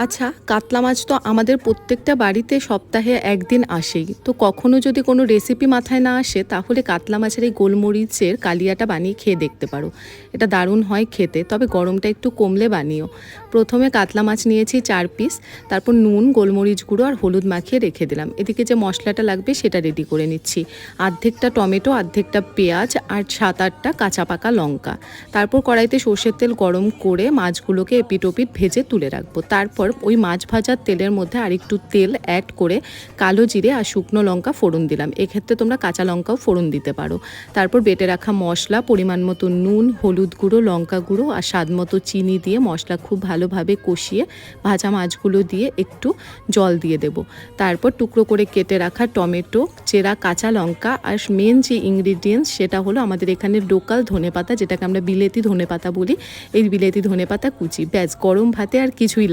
আচ্ছা, কাতলা মাছ তো আমাদের প্রত্যেকটা বাড়িতে সপ্তাহে একদিন আসেই। তো কখনো যদি কোনো রেসিপি মাথায় না আসে, তাহলে কাতলা মাছের এই গোলমরিচের কালিয়াটা বানিয়ে খেয়ে দেখতে পারো। এটা দারুণ হয় খেতে, তবে গরমটা একটু কমলে বানিও। প্রথমে কাতলা মাছ নিয়েছি ৪ পিস, তারপর নুন, গোলমরিচ গুঁড়ো আর হলুদ মাখিয়ে রেখে দিলাম। এদিকে যে মশলাটা লাগবে সেটা রেডি করে নিচ্ছি। অর্ধেকটা টমেটো, অর্ধেকটা পেঁয়াজ আর ৭-৮টা কাঁচা পাকা লঙ্কা। তারপর কড়াইতে সর্ষের তেল গরম করে মাছগুলোকে এপিট ওপিট ভেজে তুলে রাখবো। তারপর ওই মাছ ভাজার তেলের মধ্যে আরেকটু তেল অ্যাড করে কালো জিরে আর শুকনো লঙ্কা ফোড়ন দিলাম। এক্ষেত্রে তোমরা কাঁচা লঙ্কাও ফোড়ন দিতে পারো। তারপর বেটে রাখা মশলা, পরিমাণ মতো নুন, হলুদ গুঁড়ো, লঙ্কা গুঁড়ো আর স্বাদ মতো চিনি দিয়ে মশলা খুব ভালোভাবে কষিয়ে ভাজা মাছগুলো দিয়ে একটু জল দিয়ে দেব। তারপর টুকরো করে কেটে রাখা টমেটো, চেরা কাঁচা লঙ্কা আর মেন যে ইনগ্রিডিয়েন্টস সেটা হলো আমাদের এখানে লোকাল ধনেপাতা, যেটাকে আমরা বিলেতি ধনেপাতা বলি। এই বিলেতি ধনেপাতা কুচি। ব্যাস, গরম ভাতে আর কিছুই